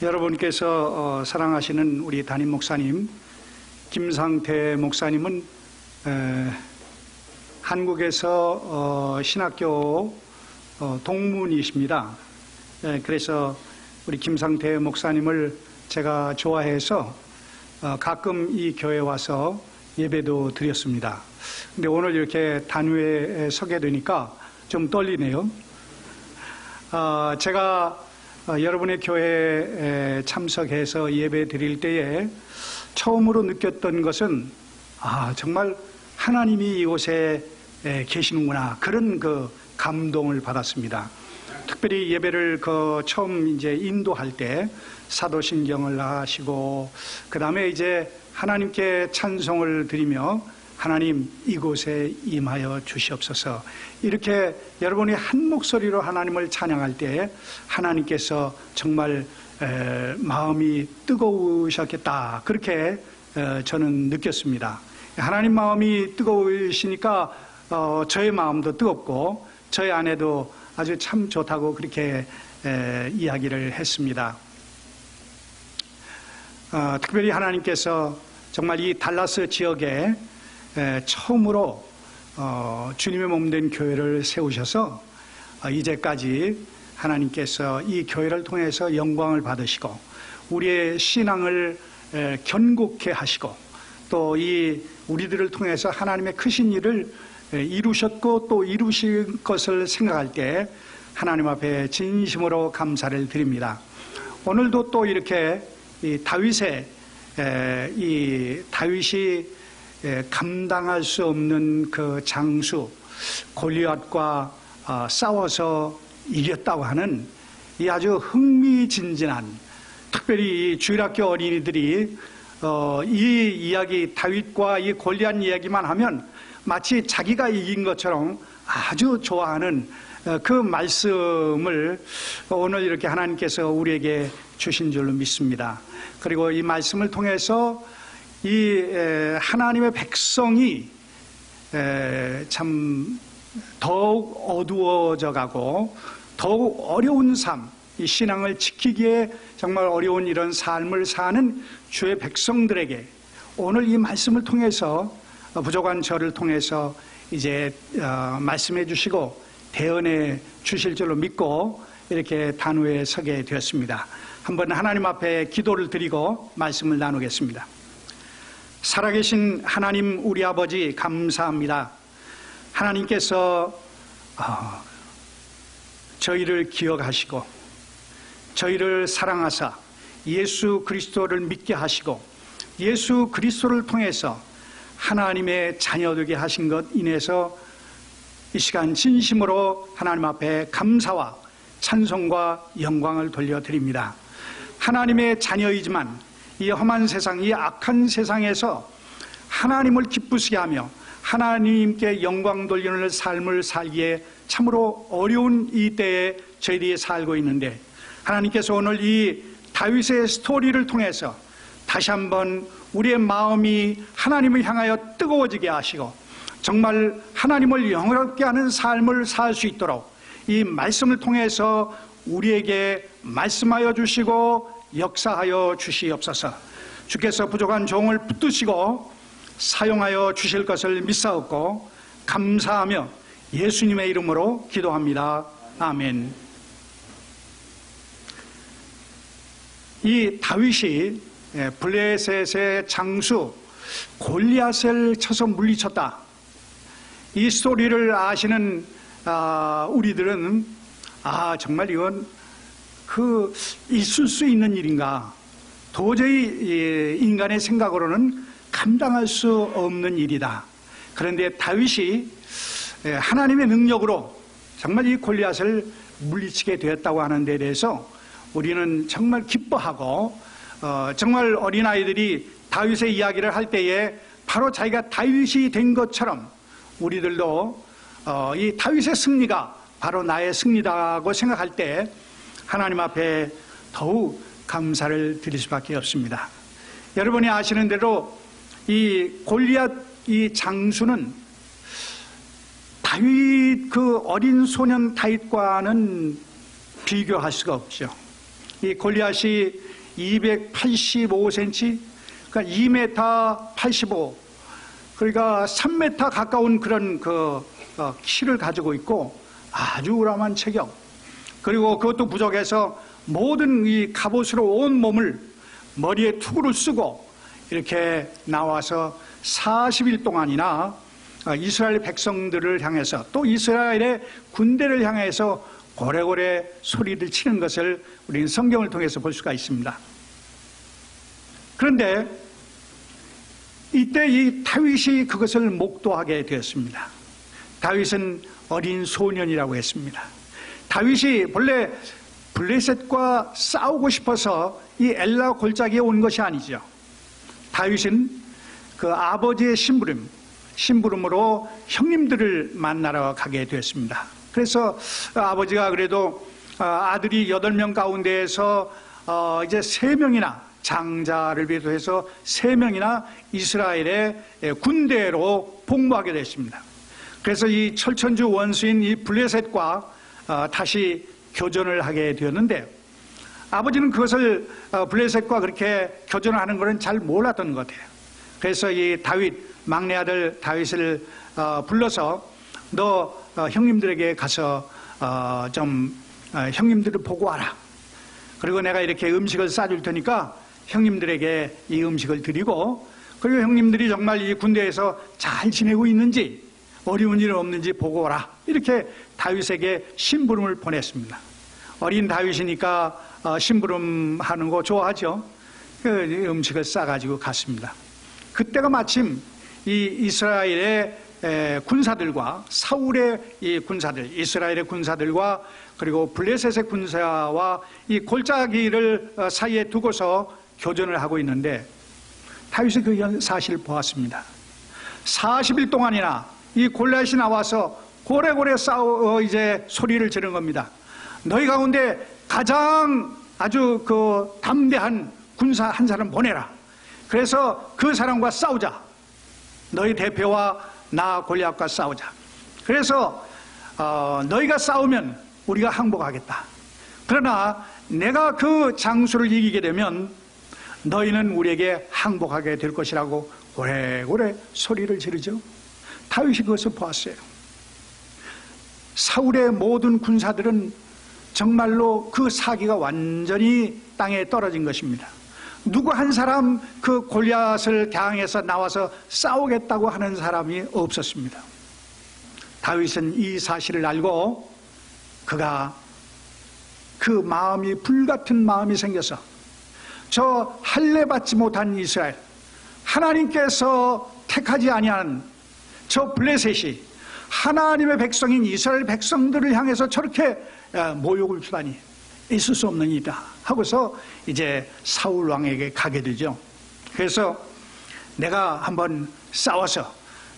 여러분께서 사랑하시는 우리 담임 목사님 김상태 목사님은 한국에서 신학교 동문이십니다. 그래서 우리 김상태 목사님을 제가 좋아해서 가끔 이 교회에 와서 예배도 드렸습니다. 근데 오늘 이렇게 단위에 서게 되니까 좀 떨리네요. 제가 여러분의 교회에 참석해서 예배 드릴 때에 처음으로 느꼈던 것은 정말 하나님이 이곳에 계시는구나, 그런 그 감동을 받았습니다. 특별히 예배를 처음 이제 인도할 때 사도신경을 하시고 그 다음에 이제 하나님께 찬송을 드리며 하나님 이곳에 임하여 주시옵소서, 이렇게 여러분이 한 목소리로 하나님을 찬양할 때 하나님께서 정말 마음이 뜨거우셨겠다, 그렇게 저는 느꼈습니다. 하나님 마음이 뜨거우시니까 저의 마음도 뜨겁고 저의 아내도 아주 참 좋다고 그렇게 이야기를 했습니다. 특별히 하나님께서 정말 이 달라스 지역에 처음으로 주님의 몸된 교회를 세우셔서 이제까지 하나님께서 이 교회를 통해서 영광을 받으시고 우리의 신앙을 견고케 하시고 또 이 우리들을 통해서 하나님의 크신 일을 이루셨고 또 이루실 것을 생각할 때 하나님 앞에 진심으로 감사를 드립니다. 오늘도 또 이렇게 이 다윗이 감당할 수 없는 그 장수 골리앗과 싸워서 이겼다고 하는 이 아주 흥미진진한, 특별히 이 주일학교 어린이들이 이 이야기, 다윗과 이 골리앗 이야기만 하면 마치 자기가 이긴 것처럼 아주 좋아하는 그 말씀을 오늘 이렇게 하나님께서 우리에게 주신 줄로 믿습니다. 그리고 이 말씀을 통해서 이 하나님의 백성이 참 더욱 어두워져 가고 더욱 어려운 삶, 이 신앙을 지키기에 정말 어려운 이런 삶을 사는 주의 백성들에게 오늘 이 말씀을 통해서 부족한 저를 통해서 이제 말씀해 주시고 대언해 주실 줄로 믿고 이렇게 단위에 서게 되었습니다. 한번 하나님 앞에 기도를 드리고 말씀을 나누겠습니다. 살아계신 하나님 우리 아버지 감사합니다. 하나님께서 저희를 기억하시고 저희를 사랑하사 예수 그리스도를 믿게 하시고 예수 그리스도를 통해서 하나님의 자녀 되게 하신 것 인해서 이 시간 진심으로 하나님 앞에 감사와 찬송과 영광을 돌려드립니다. 하나님의 자녀이지만 이 험한 세상, 이 악한 세상에서 하나님을 기쁘시게 하며 하나님께 영광 돌리는 삶을 살기에 참으로 어려운 이 때에 저희들이 살고 있는데, 하나님께서 오늘 이 다윗의 스토리를 통해서 다시 한번 우리의 마음이 하나님을 향하여 뜨거워지게 하시고 정말 하나님을 영화롭게 하는 삶을 살 수 있도록 이 말씀을 통해서 우리에게 말씀하여 주시고 역사하여 주시옵소서. 주께서 부족한 종을 붙드시고 사용하여 주실 것을 믿사옵고 감사하며 예수님의 이름으로 기도합니다. 아멘. 이 다윗이 블레셋의 장수 골리앗을 쳐서 물리쳤다, 이 스토리를 아시는 우리들은 정말 이건 있을 수 있는 일인가, 도저히 인간의 생각으로는 감당할 수 없는 일이다. 그런데 다윗이 하나님의 능력으로 정말 이 골리앗을 물리치게 되었다고 하는 데 대해서 우리는 정말 기뻐하고 정말 어린아이들이 다윗의 이야기를 할 때에 바로 자기가 다윗이 된 것처럼 우리들도 이 다윗의 승리가 바로 나의 승리다고 생각할 때 하나님 앞에 더욱 감사를 드릴 수밖에 없습니다. 여러분이 아시는 대로 이 골리앗 이 장수는 다윗 그 어린 소년 다윗과는 비교할 수가 없죠. 이 골리앗이 285cm, 그러니까 2m 85, 그러니까 3m 가까운 그런 키를 가지고 있고 아주 우람한 체격. 그리고 그것도 부족해서 모든 이 갑옷으로 온 몸을 머리에 투구를 쓰고 이렇게 나와서 40일 동안이나 이스라엘 백성들을 향해서 또 이스라엘의 군대를 향해서 고래고래 소리를 치는 것을 우리는 성경을 통해서 볼 수가 있습니다. 그런데 이때 이 다윗이 그것을 목도하게 되었습니다. 다윗은 어린 소년이라고 했습니다. 다윗이 본래 블레셋과 싸우고 싶어서 이 엘라 골짜기에 온 것이 아니죠. 다윗은 그 아버지의 심부름으로 형님들을 만나러 가게 되었습니다. 그래서 아버지가 그래도 아들이 8명 가운데에서 이제 3명이나 장자를 비롯해서 3명이나 이스라엘의 군대로 복무하게 됐습니다. 그래서 이 철천주 원수인 이 블레셋과 다시 교전을 하게 되었는데, 아버지는 그것을 블레셋과 그렇게 교전을 하는 것은 잘 몰랐던 것 같아요. 그래서 이 다윗, 막내 아들 다윗을 불러서 너 형님들에게 가서 좀 형님들을 보고 와라. 그리고 내가 이렇게 음식을 싸줄 테니까 형님들에게 이 음식을 드리고, 그리고 형님들이 정말 이 군대에서 잘 지내고 있는지 어려운 일 없는지 보고 오라. 이렇게 다윗에게 심부름을 보냈습니다. 어린 다윗이니까 심부름하는 거 좋아하죠. 그 음식을 싸가지고 갔습니다. 그때가 마침 이 이스라엘의 군사들과 사울의 이 군사들, 이스라엘의 군사들과 그리고 블레셋의 군사와 이 골짜기를 사이에 두고서 교전을 하고 있는데, 다윗이 그 사실을 보았습니다. 40일 동안이나 이 골리앗이 나와서 고래고래 이제 소리를 지른 겁니다. 너희 가운데 가장 아주 담대한 군사 한 사람 보내라. 그래서 그 사람과 싸우자. 너희 대표와 나 골리앗과 싸우자. 그래서 너희가 싸우면 우리가 항복하겠다. 그러나 내가 그 장수를 이기게 되면 너희는 우리에게 항복하게 될 것이라고 고래고래 소리를 지르죠. 다윗이 그것을 보았어요. 사울의 모든 군사들은 정말로 그 사기가 완전히 땅에 떨어진 것입니다. 누구 한 사람 그 골리앗을 대항해서 나와서 싸우겠다고 하는 사람이 없었습니다. 다윗은 이 사실을 알고 그가 그 마음이 불같은 마음이 생겨서 저 할례 받지 못한 이스라엘, 하나님께서 택하지 아니한 저 블레셋이 하나님의 백성인 이스라엘 백성들을 향해서 저렇게 모욕을 주다니 있을 수 없는 일이다 하고서 이제 사울 왕에게 가게 되죠. 그래서 내가 한번 싸워서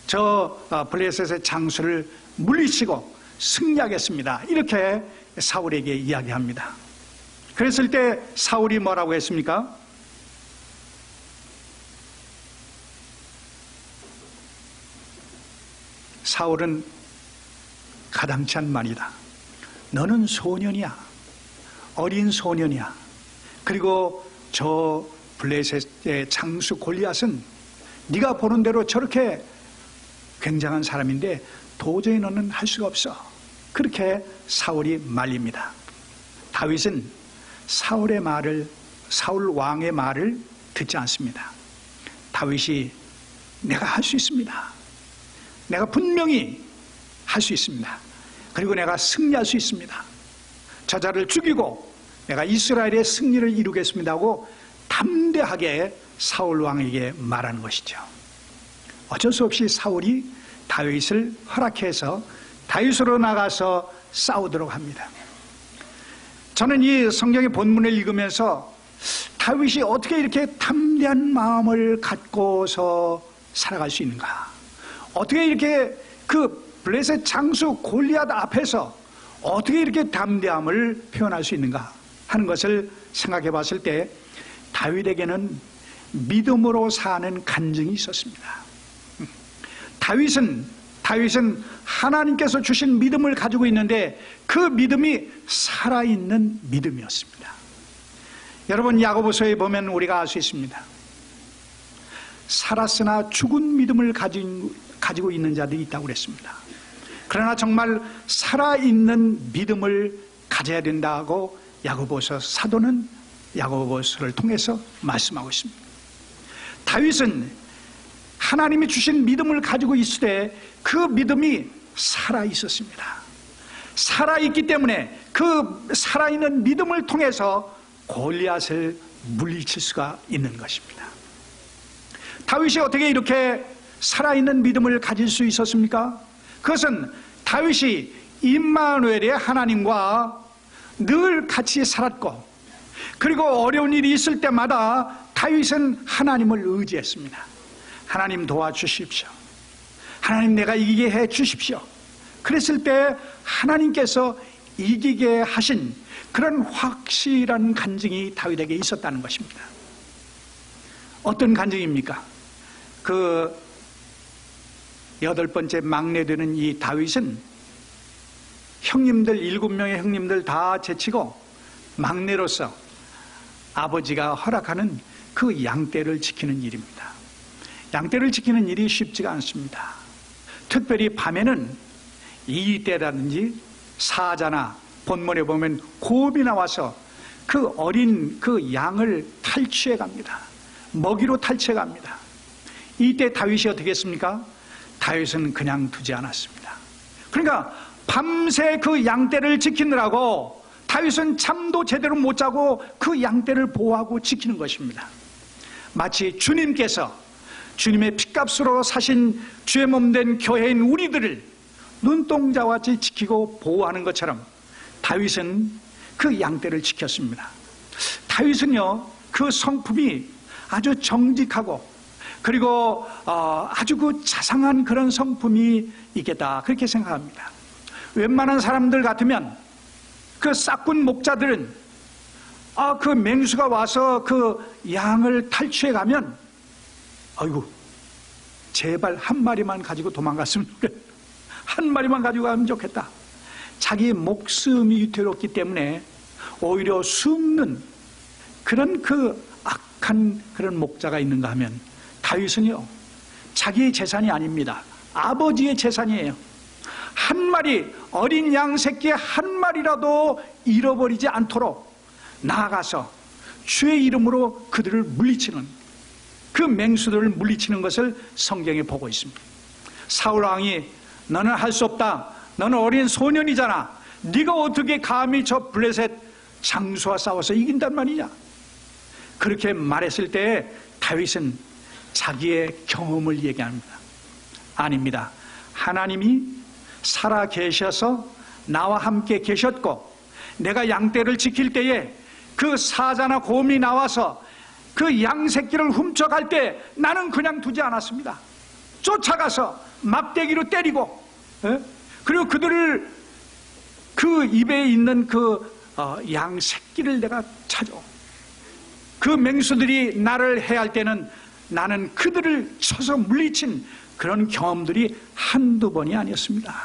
저 블레셋의 장수를 물리치고 승리하겠습니다. 이렇게 사울에게 이야기합니다. 그랬을 때 사울이 뭐라고 했습니까? 사울은 가당치 않은 말이다. 너는 소년이야. 어린 소년이야. 그리고 저 블레셋의 장수 골리앗은 네가 보는 대로 저렇게 굉장한 사람인데 도저히 너는 할 수가 없어. 그렇게 사울이 말립니다. 다윗은 사울 왕의 말을 듣지 않습니다. 다윗이 내가 할 수 있습니다. 내가 분명히 할 수 있습니다. 그리고 내가 승리할 수 있습니다. 저자를 죽이고 내가 이스라엘의 승리를 이루겠습니다 하고 담대하게 사울 왕에게 말하는 것이죠. 어쩔 수 없이 사울이 다윗을 허락해서 다윗으로 나가서 싸우도록 합니다. 저는 이 성경의 본문을 읽으면서 다윗이 어떻게 이렇게 담대한 마음을 갖고서 살아갈 수 있는가? 어떻게 이렇게 그 블레셋 장수 골리앗 앞에서 어떻게 이렇게 담대함을 표현할 수 있는가 하는 것을 생각해 봤을 때 다윗에게는 믿음으로 사는 간증이 있었습니다. 다윗은 하나님께서 주신 믿음을 가지고 있는데 그 믿음이 살아있는 믿음이었습니다. 여러분, 야고보서에 보면 우리가 알 수 있습니다. 살았으나 죽은 믿음을 가지고 있는 자들이 있다고 그랬습니다. 그러나 정말 살아있는 믿음을 가져야 된다고 야고보서 사도는 야고보서를 통해서 말씀하고 있습니다. 다윗은 하나님이 주신 믿음을 가지고 있을 때 그 믿음이 살아있었습니다. 살아있기 때문에 그 살아있는 믿음을 통해서 골리앗을 물리칠 수가 있는 것입니다. 다윗이 어떻게 이렇게 살아있는 믿음을 가질 수 있었습니까? 그것은 다윗이 임마누엘의 하나님과 늘 같이 살았고, 그리고 어려운 일이 있을 때마다 다윗은 하나님을 의지했습니다. 하나님 도와주십시오. 하나님 내가 이기게 해 주십시오. 그랬을 때 하나님께서 이기게 하신 그런 확실한 간증이 다윗에게 있었다는 것입니다. 어떤 간증입니까? 그 8번째 막내 되는 이 다윗은 형님들 7명의 형님들 다 제치고 막내로서 아버지가 허락하는 그 양떼를 지키는 일입니다. 양떼를 지키는 일이 쉽지가 않습니다. 특별히 밤에는 이떼라든지 사자나 본문에 보면 곰이 나와서 그 어린 그 양을 탈취해 갑니다. 먹이로 탈취해 갑니다. 이때 다윗이 어떻게 했습니까? 다윗은 그냥 두지 않았습니다. 그러니까 밤새 그 양떼를 지키느라고 다윗은 잠도 제대로 못 자고 그 양떼를 보호하고 지키는 것입니다. 마치 주님께서 주님의 핏값으로 사신 주의 몸된 교회인 우리들을 눈동자와 같이 지키고 보호하는 것처럼 다윗은 그 양떼를 지켰습니다. 다윗은요, 그 성품이 아주 정직하고 그리고 아주 그 자상한 그런 성품이 있겠다, 그렇게 생각합니다. 웬만한 사람들 같으면 그 싹군 목자들은 그 맹수가 와서 그 양을 탈취해 가면 아이고 제발 한 마리만 가지고 도망갔으면 좋겠다. 한 마리만 가지고 가면 좋겠다. 자기 목숨이 위태롭기 때문에 오히려 숨는 그런 그 악한 그런 목자가 있는가 하면 다윗은요, 자기의 재산이 아닙니다. 아버지의 재산이에요. 한 마리 어린 양 새끼 한 마리라도 잃어버리지 않도록 나아가서 주의 이름으로 그들을 물리치는, 그 맹수들을 물리치는 것을 성경에 보고 있습니다. 사울 왕이 너는 할 수 없다. 너는 어린 소년이잖아. 네가 어떻게 감히 저 블레셋 장수와 싸워서 이긴단 말이냐. 그렇게 말했을 때 다윗은 자기의 경험을 얘기합니다. 아닙니다. 하나님이 살아 계셔서 나와 함께 계셨고, 내가 양떼를 지킬 때에 그 사자나 곰이 나와서 그 양 새끼를 훔쳐갈 때 나는 그냥 두지 않았습니다. 쫓아가서 막대기로 때리고, 그리고 그들을 그 입에 있는 그 양 새끼를 내가 찾아. 그 맹수들이 나를 해할 때는 나는 그들을 쳐서 물리친 그런 경험들이 한두 번이 아니었습니다.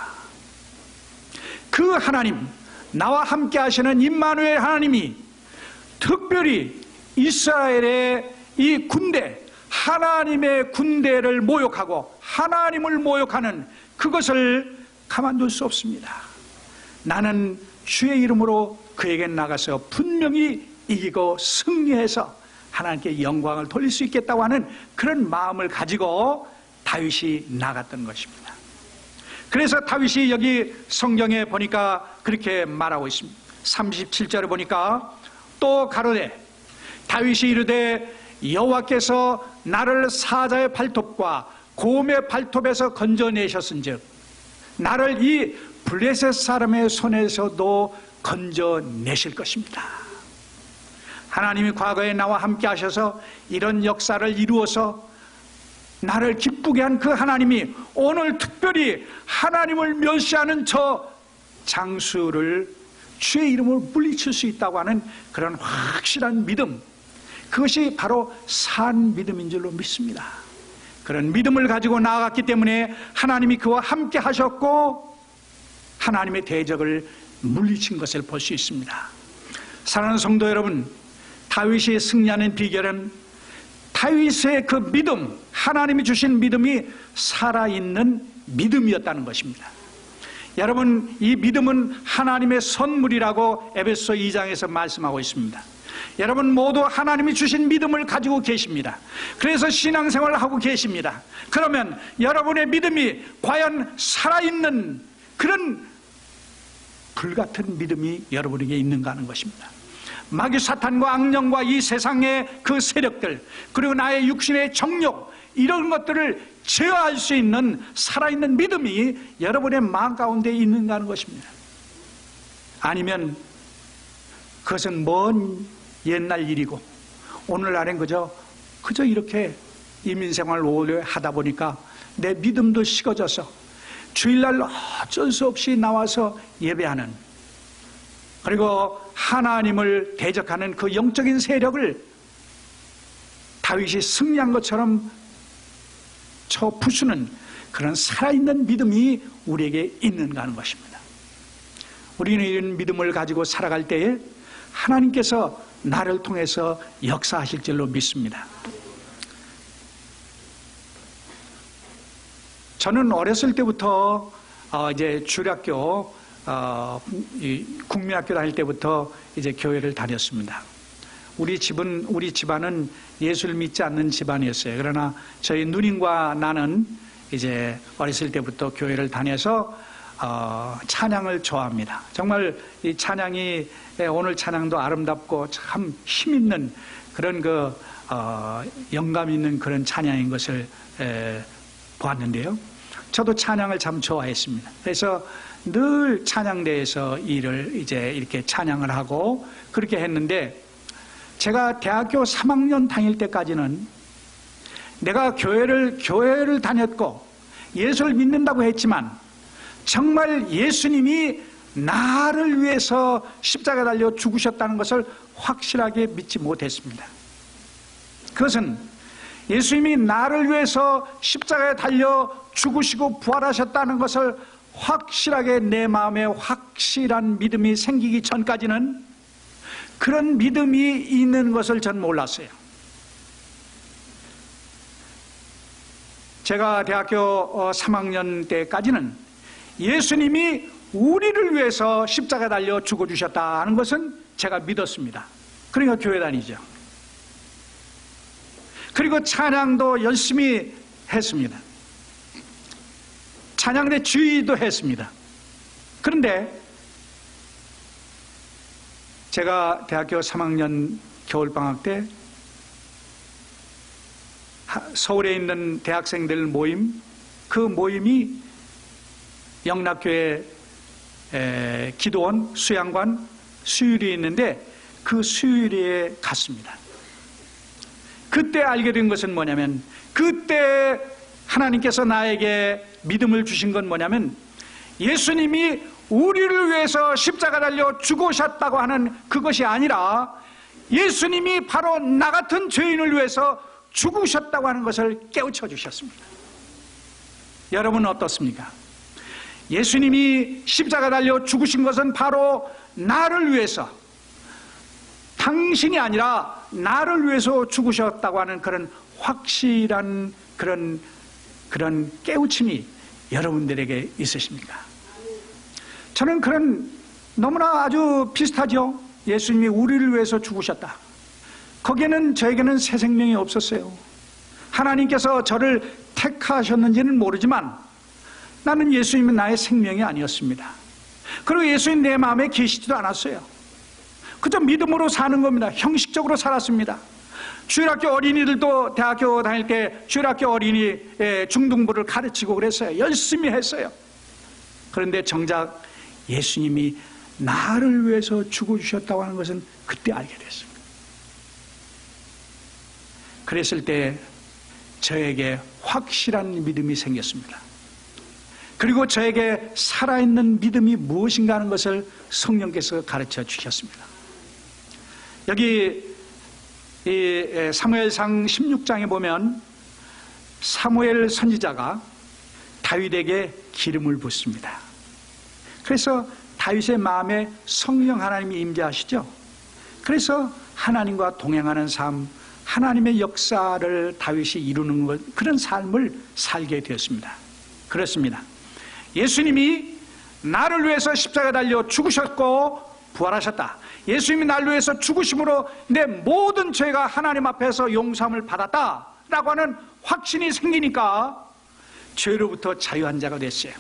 그 하나님, 나와 함께 하시는 임마누엘 하나님이 특별히 이스라엘의 이 군대, 하나님의 군대를 모욕하고 하나님을 모욕하는 그것을 가만둘 수 없습니다. 나는 주의 이름으로 그에게 나가서 분명히 이기고 승리해서 하나님께 영광을 돌릴 수 있겠다고 하는 그런 마음을 가지고 다윗이 나갔던 것입니다. 그래서 다윗이 여기 성경에 보니까 그렇게 말하고 있습니다. 37절에 보니까 또 가로되 다윗이 이르되 여호와께서 나를 사자의 발톱과 곰의 발톱에서 건져내셨은즉 나를 이 블레셋 사람의 손에서도 건져내실 것입니다. 하나님이 과거에 나와 함께 하셔서 이런 역사를 이루어서 나를 기쁘게 한 그 하나님이 오늘 특별히 하나님을 멸시하는 저 장수를 주의 이름으로 물리칠 수 있다고 하는 그런 확실한 믿음, 그것이 바로 산 믿음인 줄로 믿습니다. 그런 믿음을 가지고 나아갔기 때문에 하나님이 그와 함께 하셨고 하나님의 대적을 물리친 것을 볼 수 있습니다. 사랑하는 성도 여러분, 다윗이 승리하는 비결은 다윗의 그 믿음, 하나님이 주신 믿음이 살아있는 믿음이었다는 것입니다. 여러분, 이 믿음은 하나님의 선물이라고 에베소 2장에서 말씀하고 있습니다. 여러분 모두 하나님이 주신 믿음을 가지고 계십니다. 그래서 신앙생활을 하고 계십니다. 그러면 여러분의 믿음이 과연 살아있는 그런 불같은 믿음이 여러분에게 있는가 하는 것입니다. 마귀 사탄과 악령과 이 세상의 그 세력들, 그리고 나의 육신의 정욕, 이런 것들을 제어할 수 있는 살아있는 믿음이 여러분의 마음 가운데 있는가 하는 것입니다. 아니면 그것은 먼 옛날 일이고 오늘날엔 그저 이렇게 이민생활을 오래 하다 보니까 내 믿음도 식어져서 주일날 어쩔 수 없이 나와서 예배하는, 그리고 하나님을 대적하는 그 영적인 세력을 다윗이 승리한 것처럼 쳐 부수는 그런 살아있는 믿음이 우리에게 있는가 하는 것입니다. 우리는 이런 믿음을 가지고 살아갈 때에 하나님께서 나를 통해서 역사하실 줄로 믿습니다. 저는 어렸을 때부터 이제 주일학교, 국민학교 다닐 때부터 이제 교회를 다녔습니다. 우리 집안은 예수를 믿지 않는 집안이었어요. 그러나 저희 누님과 나는 이제 어렸을 때부터 교회를 다녀서 찬양을 좋아합니다. 정말 이 찬양이, 오늘 찬양도 아름답고 참 힘있는 그런 영감 있는 그런 찬양인 것을 보았는데요. 저도 찬양을 참 좋아했습니다. 그래서 늘 찬양대에서 일을 이제 이렇게 찬양을 하고 그렇게 했는데, 제가 대학교 3학년 다닐 때까지는 내가 교회를 다녔고 예수를 믿는다고 했지만 정말 예수님이 나를 위해서 십자가 달려 죽으셨다는 것을 확실하게 믿지 못했습니다. 그것은 예수님이 나를 위해서 십자가에 달려 죽으시고 부활하셨다는 것을 확실하게 내 마음에 확실한 믿음이 생기기 전까지는 그런 믿음이 있는 것을 전 몰랐어요. 제가 대학교 3학년 때까지는 예수님이 우리를 위해서 십자가에 달려 죽어주셨다는 것은 제가 믿었습니다. 그러니까 교회 다니죠. 그리고 찬양도 열심히 했습니다. 찬양대 주의도 했습니다. 그런데 제가 대학교 3학년 겨울방학 때 서울에 있는 대학생들 모임, 그 모임이 영락교회 기도원 수양관 수유리에 있는데 그 수유리에 갔습니다. 그때 알게 된 것은 뭐냐면, 그때 하나님께서 나에게 믿음을 주신 건 뭐냐면, 예수님이 우리를 위해서 십자가 달려 죽으셨다고 하는 그것이 아니라 예수님이 바로 나 같은 죄인을 위해서 죽으셨다고 하는 것을 깨우쳐 주셨습니다. 여러분은 어떻습니까? 예수님이 십자가 달려 죽으신 것은 바로 나를 위해서, 당신이 아니라 나를 위해서 죽으셨다고 하는 그런 확실한 그런 깨우침이 여러분들에게 있으십니까? 저는 그런, 너무나 아주 비슷하죠. 예수님이 우리를 위해서 죽으셨다. 거기에는 저에게는 새 생명이 없었어요. 하나님께서 저를 택하셨는지는 모르지만 나는 예수님은 나의 생명이 아니었습니다. 그리고 예수님 내 마음에 계시지도 않았어요. 그저 믿음으로 사는 겁니다. 형식적으로 살았습니다. 주일학교 어린이들도 대학교 다닐 때 주일학교 어린이 중등부를 가르치고 그랬어요. 열심히 했어요. 그런데 정작 예수님이 나를 위해서 죽어주셨다고 하는 것은 그때 알게 됐습니다. 그랬을 때 저에게 확실한 믿음이 생겼습니다. 그리고 저에게 살아있는 믿음이 무엇인가 하는 것을 성령께서 가르쳐 주셨습니다. 여기 이 사무엘상 16장에 보면 사무엘 선지자가 다윗에게 기름을 붓습니다. 그래서 다윗의 마음에 성령 하나님이 임재하시죠. 그래서 하나님과 동행하는 삶, 하나님의 역사를 다윗이 이루는 것, 그런 삶을 살게 되었습니다. 그렇습니다. 예수님이 나를 위해서 십자가에 달려 죽으셨고 부활하셨다. 예수님이 나를 위해서 죽으심으로 내 모든 죄가 하나님 앞에서 용서함을 받았다라고 하는 확신이 생기니까 죄로부터 자유한 자가 됐어요.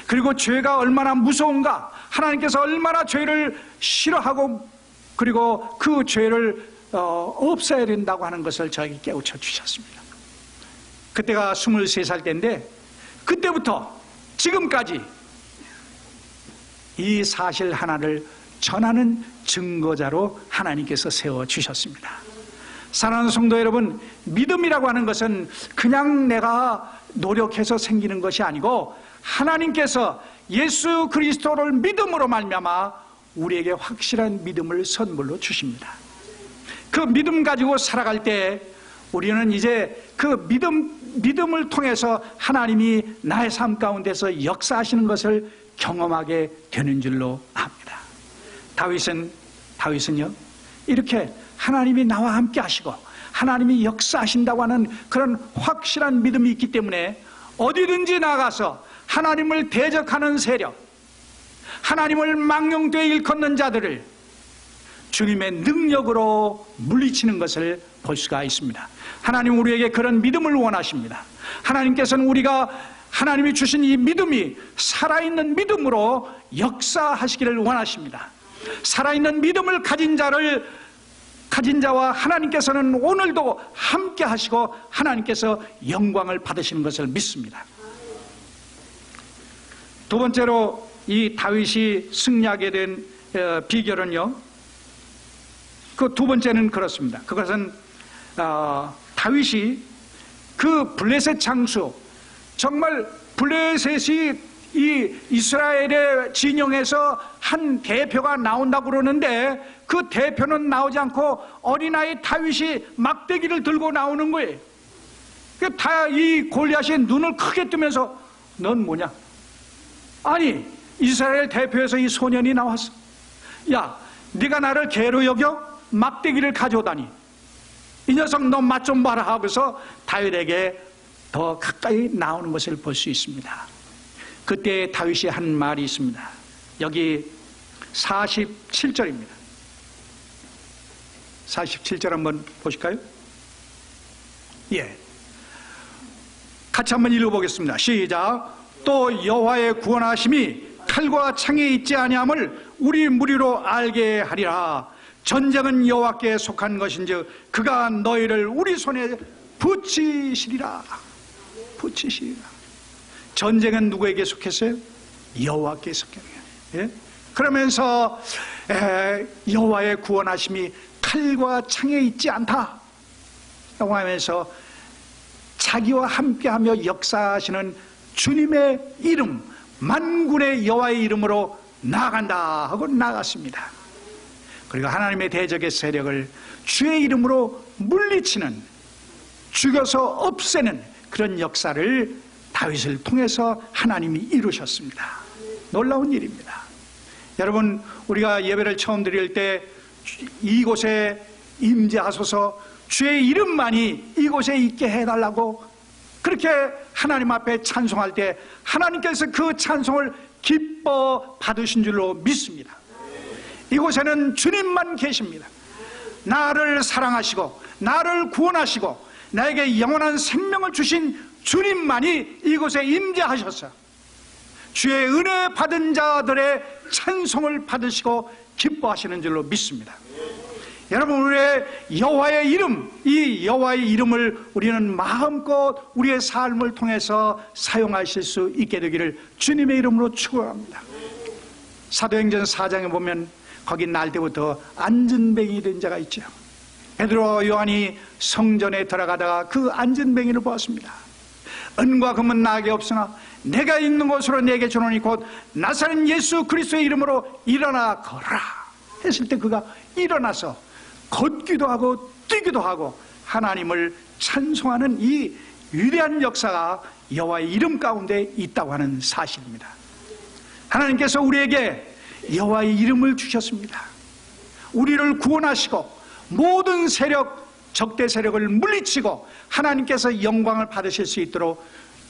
그리고 죄가 얼마나 무서운가, 하나님께서 얼마나 죄를 싫어하고 그리고 그 죄를 없애야 된다고 하는 것을 저에게 깨우쳐 주셨습니다. 그때가 23살 때인데 그때부터 지금까지 이 사실 하나를 전하는 증거자로 하나님께서 세워주셨습니다. 사랑하는 성도 여러분, 믿음이라고 하는 것은 그냥 내가 노력해서 생기는 것이 아니고 하나님께서 예수 그리스도를 믿음으로 말미암아 우리에게 확실한 믿음을 선물로 주십니다. 그 믿음 가지고 살아갈 때 우리는 이제 그 믿음을 통해서 하나님이 나의 삶 가운데서 역사하시는 것을 경험하게 되는 줄로 압니다. 다윗은요 이렇게 하나님이 나와 함께 하시고 하나님이 역사하신다고 하는 그런 확실한 믿음이 있기 때문에 어디든지 나가서 하나님을 대적하는 세력, 하나님을 망령되이 일컫는 자들을 주님의 능력으로 물리치는 것을 볼 수가 있습니다. 하나님 우리에게 그런 믿음을 원하십니다. 하나님께서는 우리가 하나님이 주신 이 믿음이 살아있는 믿음으로 역사하시기를 원하십니다. 살아있는 믿음을 가진 자와 하나님께서는 오늘도 함께 하시고 하나님께서 영광을 받으시는 것을 믿습니다. 두 번째로 이 다윗이 승리하게 된 비결은요, 그 두 번째는 그렇습니다. 그것은 다윗이 그 블레셋 장수, 정말 블레셋이 이 이스라엘의 진영에서 한 대표가 나온다고 그러는데 그 대표는 나오지 않고 어린아이 다윗이 막대기를 들고 나오는 거예요. 이 골리앗이 눈을 크게 뜨면서 넌 뭐냐? 아니 이스라엘 대표에서 이 소년이 나왔어. 야, 네가 나를 개로 여겨? 막대기를 가져오다니. 이 녀석 너 맛 좀 봐라 하고서 다윗에게 더 가까이 나오는 것을 볼 수 있습니다. 그때 다윗이 한 말이 있습니다. 여기 47절입니다. 47절 한번 보실까요? 예, 같이 한번 읽어보겠습니다. 시작. 또 여호와의 구원하심이 칼과 창에 있지 아니함을 우리 무리로 알게 하리라. 전쟁은 여호와께 속한 것인즉 그가 너희를 우리 손에 붙이시리라. 붙이시리라. 전쟁은 누구에게 속했어요? 여호와께 속했어요. 예? 그러면서 여호와의 구원하심이 칼과 창에 있지 않다 라고 하면서 자기와 함께하며 역사하시는 주님의 이름, 만군의 여호와의 이름으로 나아간다 하고 나아갔습니다. 그리고 하나님의 대적의 세력을 주의 이름으로 물리치는, 죽여서 없애는 그런 역사를 다윗을 통해서 하나님이 이루셨습니다. 놀라운 일입니다. 여러분, 우리가 예배를 처음 드릴 때 이곳에 임재하소서, 주의 이름만이 이곳에 있게 해달라고 그렇게 하나님 앞에 찬송할 때 하나님께서 그 찬송을 기뻐 받으신 줄로 믿습니다. 이곳에는 주님만 계십니다. 나를 사랑하시고 나를 구원하시고 나에게 영원한 생명을 주신 주님만이 이곳에 임재하셔서 주의 은혜 받은 자들의 찬송을 받으시고 기뻐하시는 줄로 믿습니다. 여러분, 우리의 여호와의 이름, 이 여호와의 이름을 우리는 마음껏 우리의 삶을 통해서 사용하실 수 있게 되기를 주님의 이름으로 축원합니다. 사도행전 4장에 보면 거기 날 때부터 안전뱅이 된 자가 있죠. 베드로와 요한이 성전에 들어가다가 그 안전뱅이를 보았습니다. 은과 금은 나에게 없으나 내가 있는 곳으로 내게 주노니 곧 나사렛 예수 그리스도의 이름으로 일어나 걸어라 했을 때 그가 일어나서 걷기도 하고 뛰기도 하고 하나님을 찬송하는 이 위대한 역사가 여호와의 이름 가운데 있다고 하는 사실입니다. 하나님께서 우리에게 여호와의 이름을 주셨습니다. 우리를 구원하시고 모든 세력, 적대 세력을 물리치고 하나님께서 영광을 받으실 수 있도록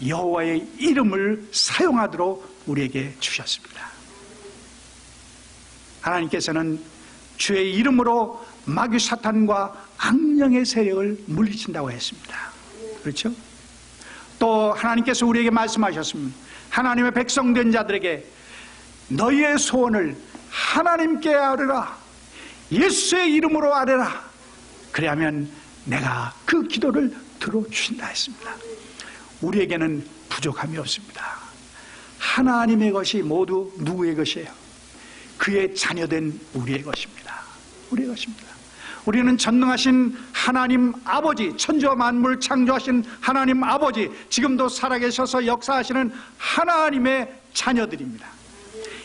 여호와의 이름을 사용하도록 우리에게 주셨습니다. 하나님께서는 주의 이름으로 마귀 사탄과 악령의 세력을 물리친다고 했습니다. 그렇죠? 또 하나님께서 우리에게 말씀하셨습니다. 하나님의 백성된 자들에게 너희의 소원을 하나님께 아뢰라. 예수의 이름으로 아뢰라. 그래야면 내가 그 기도를 들어주신다 했습니다. 우리에게는 부족함이 없습니다. 하나님의 것이 모두 누구의 것이에요? 그의 자녀된 우리의 것입니다. 우리의 것입니다. 우리는 전능하신 하나님 아버지, 천지와 만물 창조하신 하나님 아버지, 지금도 살아계셔서 역사하시는 하나님의 자녀들입니다.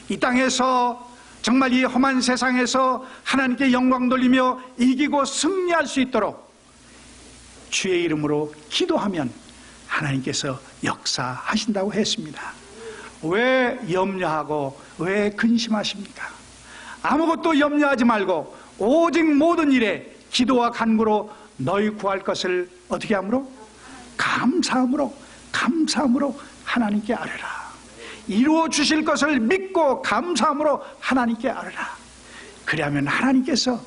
이 땅에서 정말 이 험한 세상에서 하나님께 영광 돌리며 이기고 승리할 수 있도록 주의 이름으로 기도하면 하나님께서 역사하신다고 했습니다. 왜 염려하고 왜 근심하십니까? 아무것도 염려하지 말고 오직 모든 일에 기도와 간구로 너희 구할 것을 어떻게 함으로? 감사함으로 하나님께 아뢰라. 이루어 주실 것을 믿고 감사함으로 하나님께 아뢰라. 그리하면 하나님께서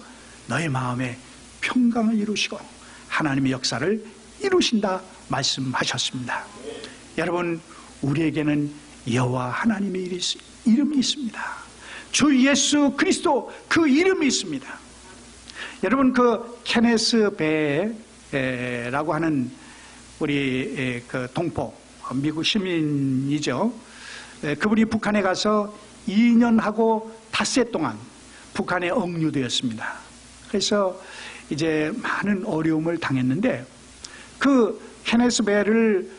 너희 마음에 평강을 이루시고 하나님의 역사를 이루신다 말씀하셨습니다. 여러분, 우리에게는 여호와 하나님의 이름이 있습니다. 주 예수 그리스도 그 이름이 있습니다. 여러분, 그 케네스 베라고 하는 우리 그 동포, 미국 시민이죠. 그분이 북한에 가서 2년하고 닷새 동안 북한에 억류되었습니다. 그래서 이제 많은 어려움을 당했는데 그 케네스 베를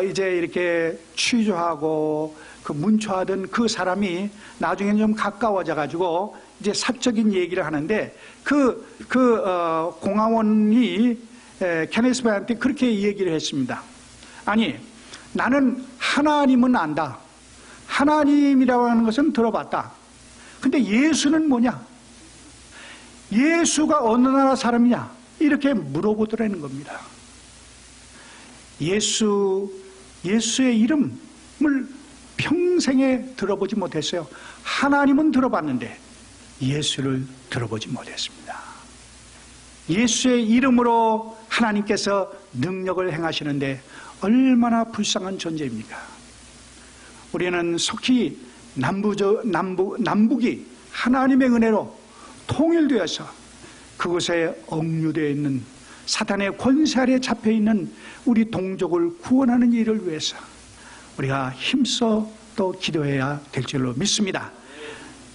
이제 이렇게 취조하고 그 문초하던 그 사람이 나중에는 좀 가까워져 가지고 이제 사적인 얘기를 하는데 공화원이 케네스 베한테 그렇게 얘기를 했습니다. 아니, 나는 하나님은 안다. 하나님이라고 하는 것은 들어봤다. 근데 예수는 뭐냐? 예수가 어느 나라 사람이냐? 이렇게 물어보더라는 겁니다. 예수의 이름을 평생에 들어보지 못했어요. 하나님은 들어봤는데 예수를 들어보지 못했습니다. 예수의 이름으로 하나님께서 능력을 행하시는데 얼마나 불쌍한 존재입니까? 우리는 속히 남북이 하나님의 은혜로 통일되어서 그곳에 억류되어 있는 사탄의 권세 아래 잡혀 있는 우리 동족을 구원하는 일을 위해서 우리가 힘써 또 기도해야 될 줄로 믿습니다.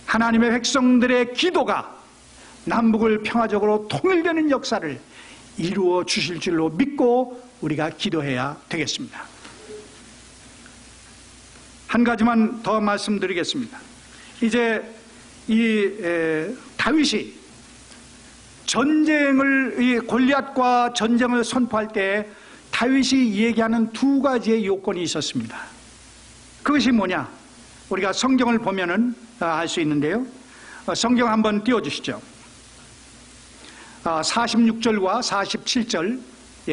하나님의 백성들의 기도가 남북을 평화적으로 통일되는 역사를 이루어 주실 줄로 믿고 우리가 기도해야 되겠습니다. 한 가지만 더 말씀드리겠습니다. 이제 이 다윗이 이 골리앗과 전쟁을 선포할 때 다윗이 얘기하는 두 가지의 요건이 있었습니다. 그것이 뭐냐? 우리가 성경을 보면은 알 수 있는데요. 성경 한번 띄워주시죠. 46절과 47절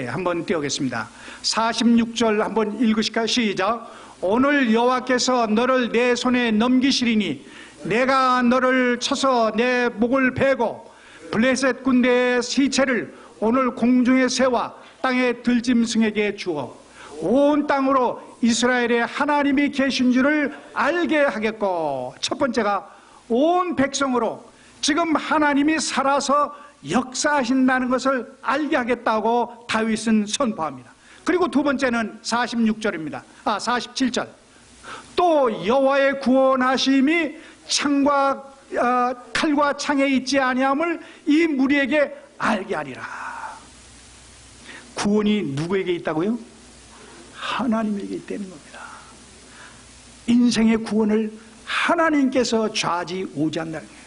한번 띄우겠습니다. 46절 한번 읽으실까요? 시작. 오늘 여호와께서 너를 내 손에 넘기시리니 내가 너를 쳐서 내 목을 베고 블레셋 군대의 시체를 오늘 공중의 새와 땅의 들짐승에게 주어 온 땅으로 이스라엘의 하나님이 계신 줄을 알게 하겠고, 첫 번째가 온 백성으로 지금 하나님이 살아서 역사하신다는 것을 알게 하겠다고 다윗은 선포합니다. 그리고 두 번째는 46절입니다. 47절. 또 여호와의 구원하심이 칼과 창에 있지 아니함을 이 무리에게 알게 하리라. 구원이 누구에게 있다고요? 하나님에게 있다는 겁니다. 인생의 구원을 하나님께서 좌지우지한다는 거예요.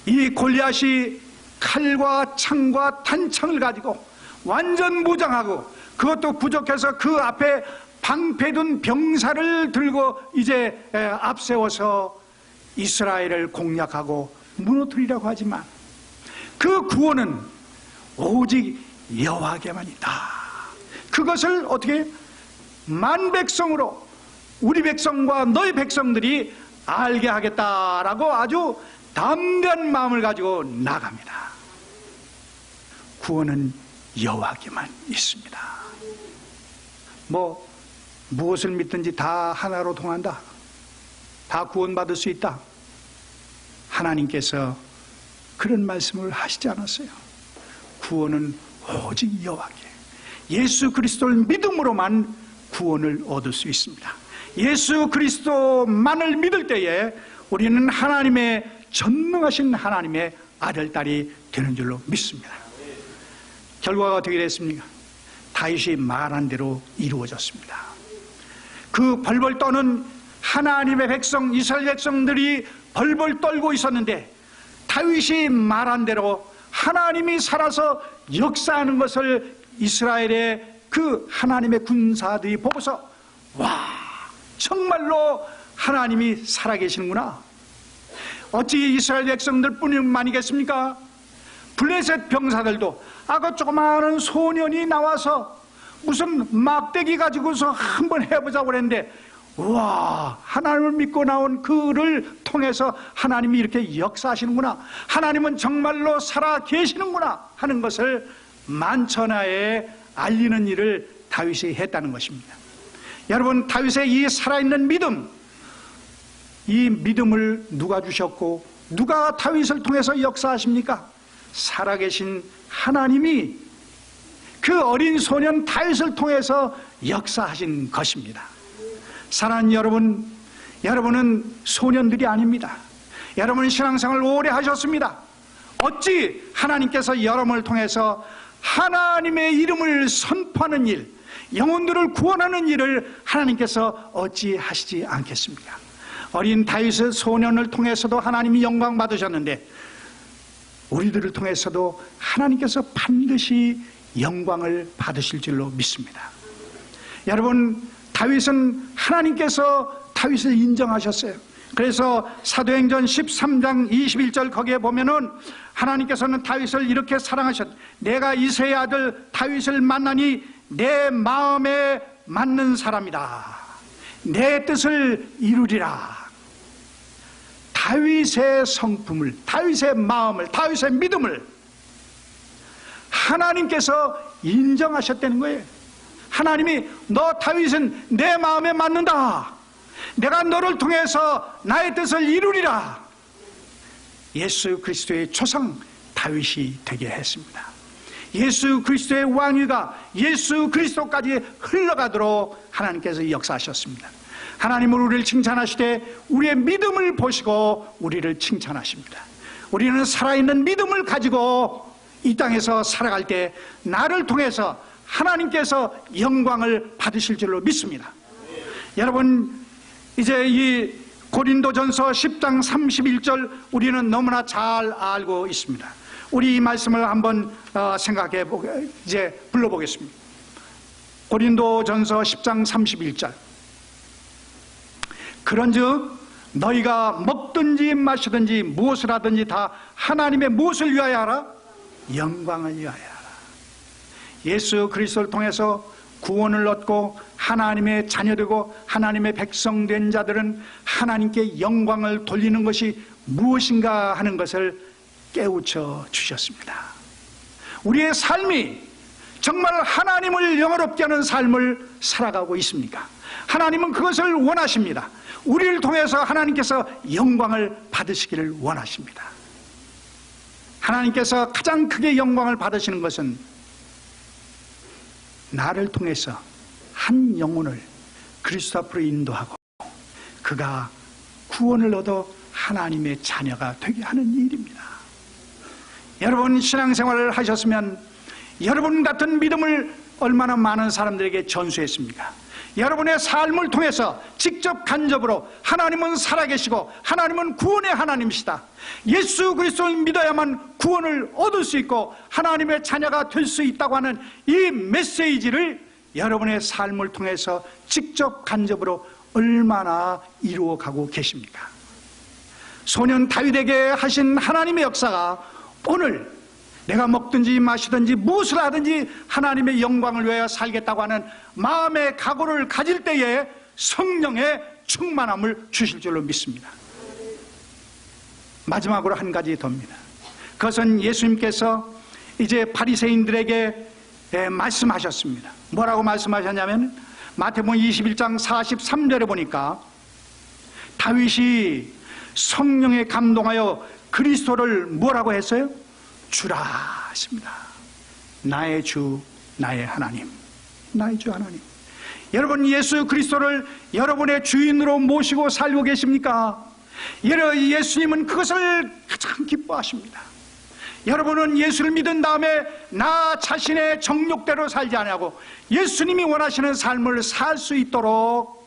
이 골리앗이 칼과 창과 단창을 가지고 완전 무장하고 그것도 부족해서 그 앞에 방패든 병사를 들고 이제 앞세워서 이스라엘을 공략하고 무너뜨리려고 하지만 그 구원은 오직 여호와께만 있다. 그것을 어떻게 만백성으로 우리 백성과 너희 백성들이 알게 하겠다라고 아주 담대한 마음을 가지고 나갑니다. 구원은 여호와께만 있습니다. 무엇을 믿든지 다 하나로 통한다. 다 구원받을 수 있다. 하나님께서 그런 말씀을 하시지 않았어요. 구원은 오직 여호와께, 예수 그리스도를 믿음으로만 구원을 얻을 수 있습니다. 예수 그리스도만을 믿을 때에 우리는 하나님의 전능하신 하나님의 아들, 딸이 되는 줄로 믿습니다. 결과가 어떻게 됐습니까? 다윗이 말한 대로 이루어졌습니다. 그 벌벌 떠는 하나님의 백성, 이스라엘 백성들이 벌벌 떨고 있었는데 다윗이 말한 대로 하나님이 살아서 역사하는 것을 이스라엘의 그 하나님의 군사들이 보고서 와, 정말로 하나님이 살아계시는구나. 어찌 이스라엘 백성들 뿐만이겠습니까? 블레셋 병사들도 아까 조그마한 소년이 나와서 무슨 막대기 가지고서 한번 해보자고 그랬는데, 와, 하나님을 믿고 나온 그를 통해서 하나님이 이렇게 역사하시는구나, 하나님은 정말로 살아 계시는구나 하는 것을 만천하에 알리는 일을 다윗이 했다는 것입니다. 여러분, 다윗의 이 살아있는 믿음, 이 믿음을 누가 주셨고 누가 다윗을 통해서 역사하십니까? 살아계신 하나님이 그 어린 소년 다윗을 통해서 역사하신 것입니다. 사랑하는 여러분, 여러분은 소년들이 아닙니다. 여러분은 신앙생활을 오래 하셨습니다. 어찌 하나님께서 여러분을 통해서 하나님의 이름을 선포하는 일, 영혼들을 구원하는 일을 하나님께서 어찌 하시지 않겠습니까? 어린 다윗의 소년을 통해서도 하나님이 영광 받으셨는데 우리들을 통해서도 하나님께서 반드시 영광을 받으실 줄로 믿습니다. 여러분, 다윗은 하나님께서 다윗을 인정하셨어요. 그래서 사도행전 13장 21절 거기에 보면은 하나님께서는 다윗을 이렇게 사랑하셨, 내가 이새의 아들 다윗을 만나니 내 마음에 맞는 사람이다, 내 뜻을 이루리라. 다윗의 성품을, 다윗의 마음을, 다윗의 믿음을 하나님께서 인정하셨다는 거예요. 하나님이 너 다윗은 내 마음에 맞는다, 내가 너를 통해서 나의 뜻을 이루리라. 예수 그리스도의 조상 다윗이 되게 했습니다. 예수 그리스도의 왕위가 예수 그리스도까지 흘러가도록 하나님께서 역사하셨습니다. 하나님은 우리를 칭찬하시되 우리의 믿음을 보시고 우리를 칭찬하십니다. 우리는 살아있는 믿음을 가지고 이 땅에서 살아갈 때 나를 통해서 하나님께서 영광을 받으실 줄로 믿습니다. 여러분, 이제 이 고린도전서 10장 31절 우리는 너무나 잘 알고 있습니다. 우리 이 말씀을 한번 생각해 보게, 이제 불러보겠습니다. 고린도전서 10장 31절. 그런즉 너희가 먹든지 마시든지 무엇을 하든지 다 하나님의 무엇을 위하여 하라? 영광을 위하여 하라. 예수 그리스도를 통해서 구원을 얻고 하나님의 자녀되고 하나님의 백성된 자들은 하나님께 영광을 돌리는 것이 무엇인가 하는 것을 깨우쳐 주셨습니다. 우리의 삶이 정말 하나님을 영화롭게 하는 삶을 살아가고 있습니까? 하나님은 그것을 원하십니다. 우리를 통해서 하나님께서 영광을 받으시기를 원하십니다. 하나님께서 가장 크게 영광을 받으시는 것은 나를 통해서 한 영혼을 그리스도 앞으로 인도하고 그가 구원을 얻어 하나님의 자녀가 되게 하는 일입니다. 여러분, 신앙생활을 하셨으면 여러분 같은 믿음을 얼마나 많은 사람들에게 전수했습니까? 여러분의 삶을 통해서 직접 간접으로 하나님은 살아계시고 하나님은 구원의 하나님이시다, 예수 그리스도를 믿어야만 구원을 얻을 수 있고 하나님의 자녀가 될 수 있다고 하는 이 메시지를 여러분의 삶을 통해서 직접 간접으로 얼마나 이루어가고 계십니까? 소년 다윗에게 하신 하나님의 역사가 오늘 내가 먹든지 마시든지 무엇을 하든지 하나님의 영광을 위하여 살겠다고 하는 마음의 각오를 가질 때에 성령의 충만함을 주실 줄로 믿습니다. 마지막으로 한 가지 더입니다. 그것은 예수님께서 이제 바리새인들에게 말씀하셨습니다. 뭐라고 말씀하셨냐면 마태복음 21장 43절에 보니까 다윗이 성령에 감동하여 그리스도를 뭐라고 했어요? 주라 하십니다. 나의 주, 나의 하나님. 나의 주 하나님. 여러분, 예수 그리스도를 여러분의 주인으로 모시고 살고 계십니까? 예수님은 그것을 가장 기뻐하십니다. 여러분은 예수를 믿은 다음에 나 자신의 정욕대로 살지 않냐고 예수님이 원하시는 삶을 살 수 있도록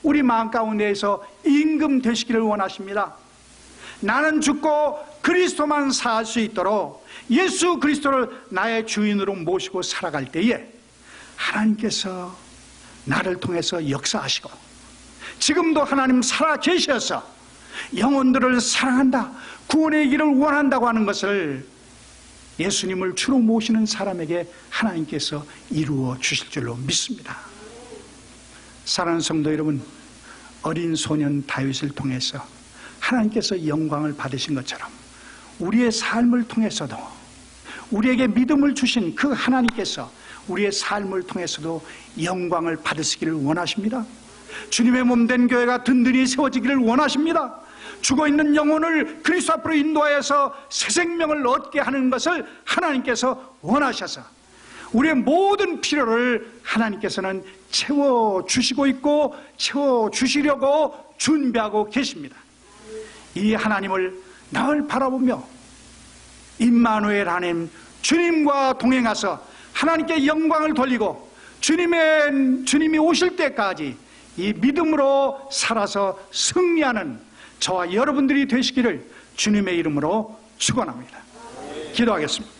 우리 마음 가운데에서 임금되시기를 원하십니다. 나는 죽고 그리스도만 살 수 있도록 예수 그리스도를 나의 주인으로 모시고 살아갈 때에 하나님께서 나를 통해서 역사하시고 지금도 하나님 살아 계셔서 영혼들을 사랑한다, 구원의 길을 원한다고 하는 것을 예수님을 주로 모시는 사람에게 하나님께서 이루어 주실 줄로 믿습니다. 사랑하는 성도 여러분, 어린 소년 다윗을 통해서 하나님께서 영광을 받으신 것처럼 우리의 삶을 통해서도 우리에게 믿음을 주신 그 하나님께서 우리의 삶을 통해서도 영광을 받으시기를 원하십니다. 주님의 몸된 교회가 든든히 세워지기를 원하십니다. 죽어있는 영혼을 그리스도 앞으로 인도하여서 새 생명을 얻게 하는 것을 하나님께서 원하셔서 우리의 모든 필요를 하나님께서는 채워주시고 있고 채워주시려고 준비하고 계십니다. 이 하나님을 늘 바라보며 임마누엘 하나님, 주님과 동행하서 하나님께 영광을 돌리고 주님이 오실 때까지 이 믿음으로 살아서 승리하는 저와 여러분들이 되시기를 주님의 이름으로 축원합니다. 기도하겠습니다.